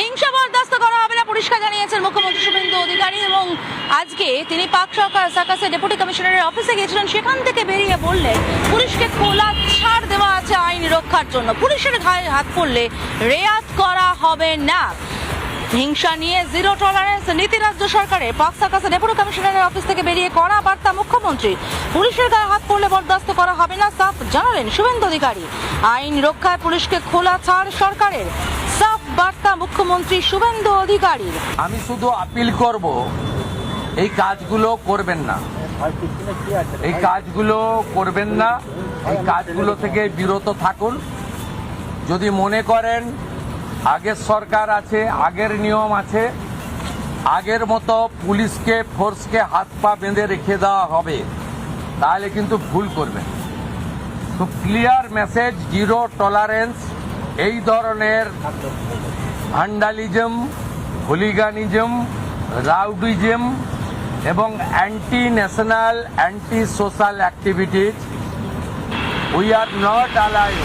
হিংসা বরদাস্ত করা হবে না পরিষ্কার জানিয়েছেন মুখ্যমন্ত্রী শুভেন্দু অধিকারী। এবং আজকে তিনি পাক সার্কাসে ডেপুটি কমিশনারের অফিসে গিয়েছিলেন, সেখান থেকে বেরিয়ে বললেন পুলিশকে খোলা ছাড় দেওয়া আছে আইন রক্ষার জন্য, পুলিশের গায়ে হাত পড়লে রেয়াত করা হবে না। হিংসা নিয়ে জিরো টলারেন্স নীতি রাজ্য সরকারের। পাক সার্কাসে ডেপুটি কমিশনারের অফিস থেকে বেরিয়ে কড়া বার্তা মুখ্যমন্ত্রী, পুলিশের গায়ে হাত পড়লে বরদাস্ত করা হবে না সাফ জানালেন শুভেন্দু অধিকারী। আইন রক্ষায় পুলিশকে খোলা ছাড় সরকারের, সাফ বার্তা মুখ্যমন্ত্রী শুভেন্দু অধিকারীর। আমি শুধু আপিল করব, এই কাজগুলো করবেন না, এই কাজগুলো করবেন না, এই কাজগুলো থেকে বিরত থাকুন। যদি মনে করেন আগের সরকার আছে, আগের নিয়ম আছে, আগের মতো পুলিশকে ফোর্সকে হাত পা বেঁধে রেখে দেওয়া হবে, তাহলে কিন্তু ভুল করবেন। তো ক্লিয়ার মেসেজ, জিরো টলারেন্স এই ধরনের ভ্যান্ডালিজম, হুলিগানিজম, রাউডিজম এবং anti national, anti social activities we are not allowed.